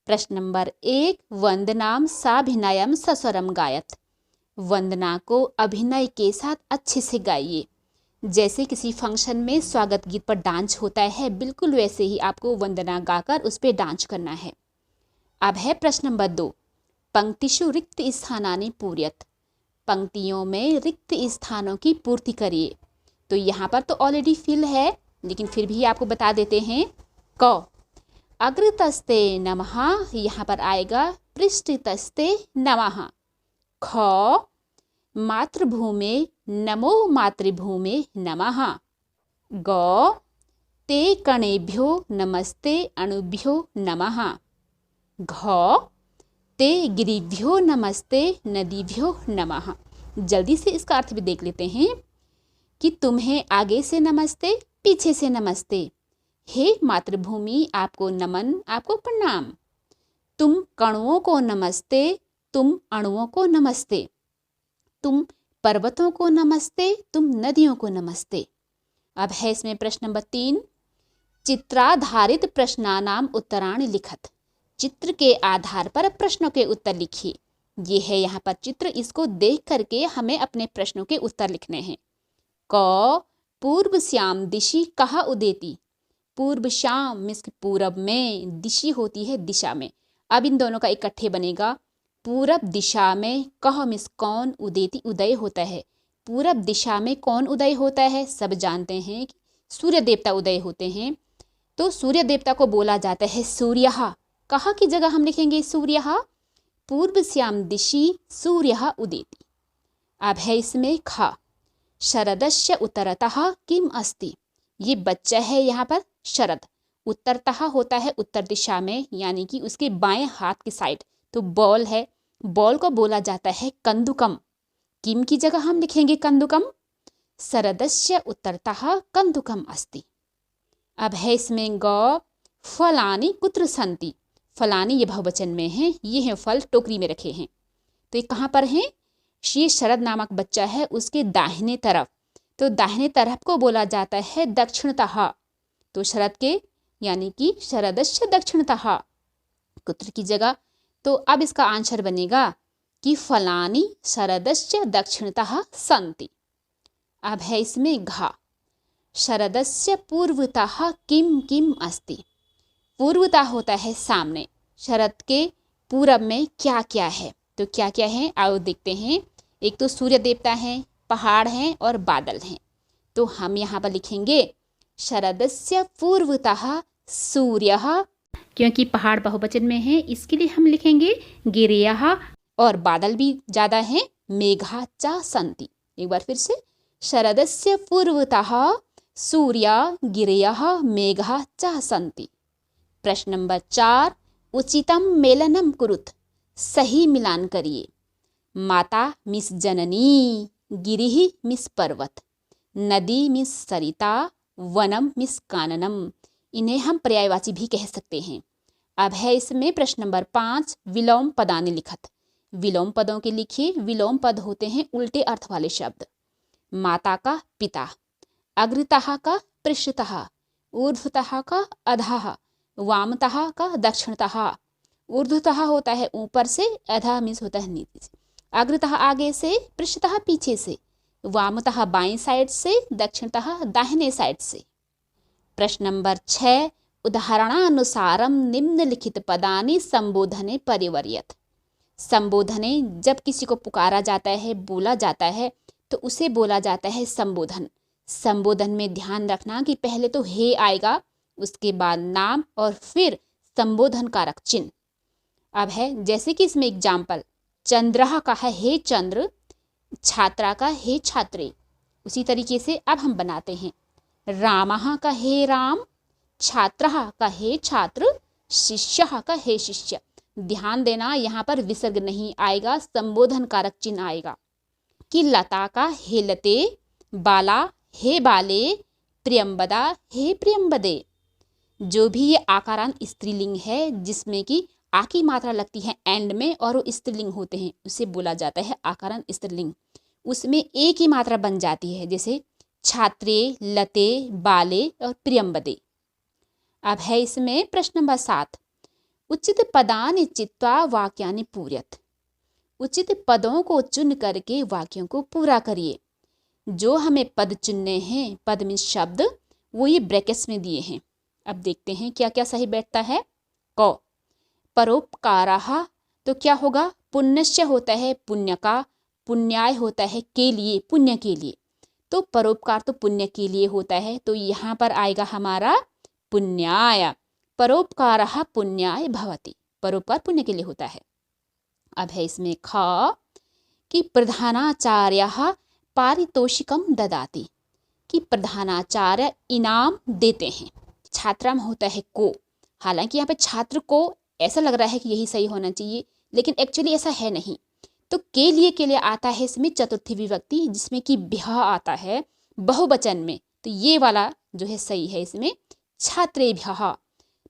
प्रश्न नंबर 1, वंदनाम साभिनयम सस्वरम गायत। वंदना को अभिनय के साथ अच्छे से गाइए। जैसे किसी फंक्शन में स्वागत गीत पर डांस होता है, बिल्कुल वैसे ही आपको वंदना गाकर उस पर डांस करना है। अब है प्रश्न नंबर 2, पंक्तिषु रिक्त स्थानानि पूरयत। पंक्तियों में रिक्त स्थानों की पूर्ति करिए। तो यहाँ पर तो ऑलरेडी फिल है, लेकिन फिर भी आपको बता देते हैं। क, अग्रतस्ते नमः, यहाँ पर आएगा पृष्ठतस्ते नमः। ख, मातृभूमे नमो मातृभूमे नमः। ग, ते कणेभ्यो नमस्ते अणुभ्यो नमः। घ, ते गिरिभ्यो नमस्ते नदीभ्यो नमः। जल्दी से इसका अर्थ भी देख लेते हैं कि तुम्हें आगे से नमस्ते, पीछे से नमस्ते। हे मातृभूमि, आपको नमन, आपको प्रणाम। तुम कणुओं को नमस्ते, तुम अणुओं को नमस्ते। तुम पर्वतों को नमस्ते, तुम नदियों को नमस्ते। अब है इसमें प्रश्न नंबर 3, चित्राधारित प्रश्नानाम उत्तराणि लिखत। चित्र के आधार पर प्रश्नों के उत्तर लिखिए। ये है यहाँ पर चित्र, इसको देख करके हमें अपने प्रश्नों के उत्तर लिखने हैं। क, पूर्व श्याम दिशि कहा उदेति। पूर्व श्याम मीन्स पूरब में, दिशि होती है दिशा में। अब इन दोनों का इकट्ठे बनेगा पूरब दिशा में। कह मीन्स कौन, उदेति उदय होता है। पूरब दिशा में कौन उदय होता है, सब जानते हैं कि सूर्य देवता उदय होते हैं। तो सूर्य देवता को बोला जाता है सूर्यः। कहा की जगह हम लिखेंगे सूर्यः। पूर्व श्याम दिशि सूर्यः उदेति। अब है इसमें ख, शरदस्य उत्तरतः किम अस्ति। ये बच्चा है यहाँ पर शरद। उत्तरतः होता है उत्तर दिशा में, यानी कि उसके बाएं हाथ की साइड। तो बॉल है, बॉल को बोला जाता है कंदुकम। किम की जगह हम लिखेंगे कंदुकम। शरदस्य उत्तरतः कंदुकम अस्ति। अब है इसमें ग, फलानि कुत्र सन्ति। फलानी ये बहुवचन में है, ये है फल टोकरी में रखे हैं। तो ये कहाँ पर हैं, ये शरद नामक बच्चा है, उसके दाहिने तरफ। तो दाहिने तरफ को बोला जाता है दक्षिणतः। तो शरद के यानी कि शरदस्य दक्षिणतः कुत्र की जगह। तो अब इसका आंसर बनेगा कि फलानी शरदस्य दक्षिणतः सन्ति। अब है इसमें घ, शरदस्य पूर्वतः किम किम अस्ति। पूर्वतः होता है सामने, शरद के पूरब में क्या क्या है। तो क्या क्या है आओ देखते हैं। एक तो सूर्य देवता हैं, पहाड़ हैं और बादल हैं। तो हम यहाँ पर लिखेंगे शरदस्य पूर्वतः सूर्यः, क्योंकि पहाड़ बहुवचन में है इसके लिए हम लिखेंगे गिरयः। और बादल भी ज़्यादा हैं, मेघा च सन्ति। एक बार फिर से, शरदस्य पूर्वतः सूर्य गिरयः मेघा च सन्ति। प्रश्न नंबर 4, उचितम मेलनम कुरुत। सही मिलान करिए। माता मिस जननी, गिरिहि मिस पर्वत, नदी मिस सरिता, वनम मिस काननम। इन्हें हम पर्यायवाची भी कह सकते हैं। अब है इसमें प्रश्न नंबर 5, विलोम पदानि लिखत। विलोम पदों के लिखिए। विलोम पद होते हैं उल्टे अर्थ वाले शब्द। माता का पिता, अग्रतः का पृष्ठतः, ऊर्ध्वतः का अधः, वामतः का दक्षिणतः। ऊर्ध्वतः होता है ऊपर से, अधः मीन्स होता है नीचे से। अग्रतः आगे से, पृष्ठतः पीछे से, वामतः बाएं साइड से, दक्षिणतः दाहिने साइड से। प्रश्न नंबर 6, उदाहरणानुसारम निम्नलिखित पदानि संबोधने परिवर्यत। संबोधने, जब किसी को पुकारा जाता है, बोला जाता है, तो उसे बोला जाता है संबोधन। संबोधन में ध्यान रखना कि पहले तो हे आएगा, उसके बाद नाम और फिर संबोधन कारक चिन्ह। अब है जैसे कि इसमें एग्जाम्पल, चंद्रः का है हे चंद्र, छात्रा का हे छात्रे। उसी तरीके से अब हम बनाते हैं। रामः का हे राम, छात्रः का हे छात्र, शिष्यः का हे शिष्य। ध्यान देना यहाँ पर विसर्ग नहीं आएगा, संबोधन कारक चिन्ह आएगा। कि लता का हे लते, बाला हे बाले, प्रियंबदा हे प्रियंबदे। जो भी ये आकारांत स्त्रीलिंग है, जिसमें कि आ की मात्रा लगती है एंड में और वो स्त्रीलिंग होते हैं, उसे बोला जाता है आकारांत स्त्रीलिंग। उसमें ए की मात्रा बन जाती है, जैसे छात्रे, लते, बाले और प्रियंबदे। अब है इसमें प्रश्न नंबर 7, उचित पदानि चित्वा वाक्यानि पूरयत। उचित पदों को चुन करके वाक्यों को पूरा करिए। जो हमें पद चुनने हैं, पद मीन्स शब्द, वो ये ब्रैकेट्स में दिए हैं। अब देखते हैं क्या क्या सही बैठता है। क, परोपकारः, तो क्या होगा? पुण्यश्च होता है पुण्य का, पुण्याय होता है के लिए, पुण्य के लिए। तो परोपकार तो पुण्य के लिए होता है, तो यहाँ पर आएगा हमारा पुण्याय। परोपकारः पुण्याय भवति, परोपकार पुण्य के लिए होता है। अब है इसमें ख, कि प्रधानाचार्यः पारितोषिकम ददाति, कि प्रधानाचार्य इनाम देते हैं। छात्रा में होता है को, हालांकि यहाँ पे छात्र को ऐसा लग रहा है कि यही सही होना चाहिए, लेकिन एक्चुअली ऐसा है नहीं। तो के लिए आता है इसमें चतुर्थी विभक्ति, जिसमें कि भ्यः आता है बहुवचन में, तो ये वाला जो है सही है इसमें छात्रेभ्यः।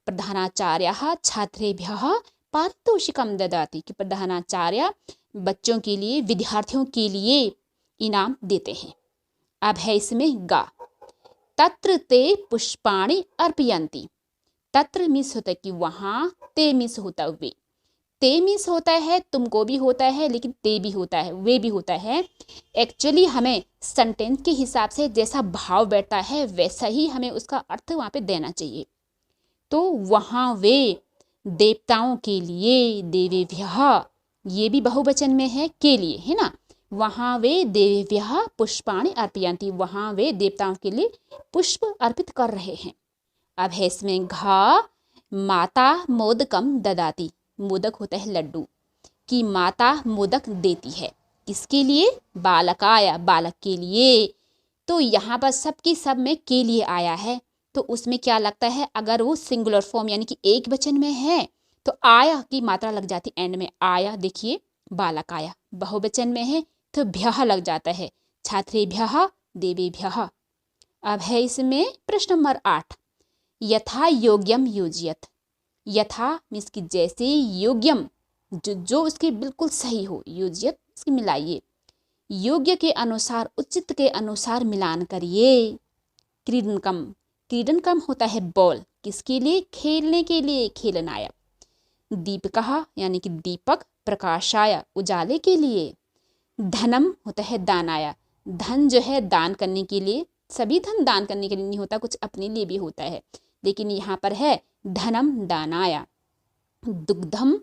प्रधानाचार्यः छात्रेभ्यः पारितोषिकम ददाति, कि प्रधानाचार्य बच्चों के लिए, विद्यार्थियों के लिए इनाम देते हैं। अब है इसमें गा, तत्र ते पुष्पाणि अर्पयन्ति। तत्र मीन्स होता है कि वहाँ, ते मीन्स होता है वे। ते मीन्स होता है तुमको भी होता है, लेकिन ते भी होता है, वे भी होता है। एक्चुअली हमें सेंटेंस के हिसाब से जैसा भाव बैठता है वैसा ही हमें उसका अर्थ वहाँ पे देना चाहिए। तो वहाँ वे देवताओं के लिए, देवेभ्यः, ये भी बहुवचन में है, के लिए है ना। वहाँ वे देवेभ्यः पुष्पाणि अर्पयन्ति, वहाँ वे देवताओं के लिए पुष्प अर्पित कर रहे हैं। अब है इसमें घा, माता मोदकम ददाति। मोदक होता है लड्डू, कि माता मोदक देती है, किसके लिए? बालकाय, बालक के लिए। तो यहाँ पर सबकी सब में के लिए आया है, तो उसमें क्या लगता है, अगर वो सिंगुलर फॉर्म यानी कि एक वचन में है तो आया की मात्रा लग जाती एंड में। आया देखिए बालकाय, बहुवचन में है तो भ्यः लग जाता है, छात्रेभ्यः देवेभ्यः। अब है इसमें प्रश्न नंबर 8, यथा योग्यम योजयत। यथा मीन्स की जैसे, योग्यम जो उसके बिल्कुल सही हो, योजयत इसकी मिलाइए। योग्य के अनुसार, उचित के अनुसार मिलान करिए। क्रीडनकम, क्रीडनकम होता है बॉल, किसके लिए? खेलने के लिए, खेलनाय। दीपकः यानी कि दीपक, प्रकाशाय उजाले के लिए। धनम होता है दानाय, धन जो है दान करने के लिए। सभी धन दान करने के लिए नहीं होता, कुछ अपने लिए भी होता है, लेकिन यहाँ पर है धनम दानाय। दुग्धम,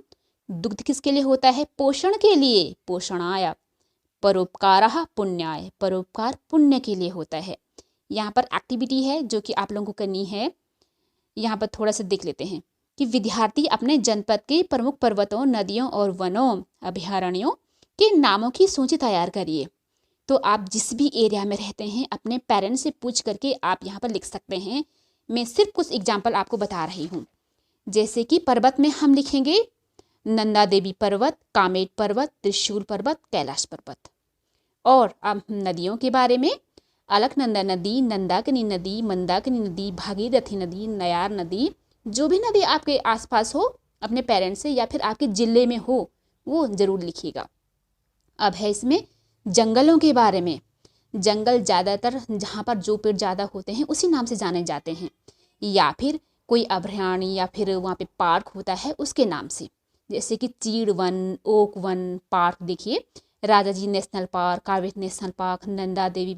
दुग्ध किसके लिए होता है? पोषण के लिए, पोषणाय। परोपकारः पुण्याय, परोपकार पुण्य के लिए होता है। यहाँ पर एक्टिविटी है जो कि आप लोगों को करनी है। यहाँ पर थोड़ा सा देख लेते हैं कि विद्यार्थी अपने जनपद के प्रमुख पर्वतों, नदियों और वनों, अभयारण्यों के नामों की सूची तैयार करिए। तो आप जिस भी एरिया में रहते हैं अपने पेरेंट्स से पूछ करके आप यहाँ पर लिख सकते हैं। मैं सिर्फ कुछ एग्जाम्पल आपको बता रही हूँ। जैसे कि पर्वत में हम लिखेंगे नंदा देवी पर्वत, कामेट पर्वत, त्रिशूल पर्वत, कैलाश पर्वत। और अब नदियों के बारे में अलकनंदा नदी, नंदाकिनी नदी, मंदाकिनी नदी, भागीरथी नदी, नयार नदी, जो भी नदी आपके आसपास हो अपने पेरेंट्स से या फिर आपके ज़िले में हो वो ज़रूर लिखिएगा। अब है इसमें जंगलों के बारे में। जंगल ज़्यादातर जहाँ पर जो पेड़ ज़्यादा होते हैं उसी नाम से जाने जाते हैं, या फिर कोई अभयारण्य या फिर वहाँ पे पार्क होता है उसके नाम से। जैसे कि चीड़ वन, ओक वन, पार्क देखिए, Rajaji national park, Kaveri national park, Nanda देवी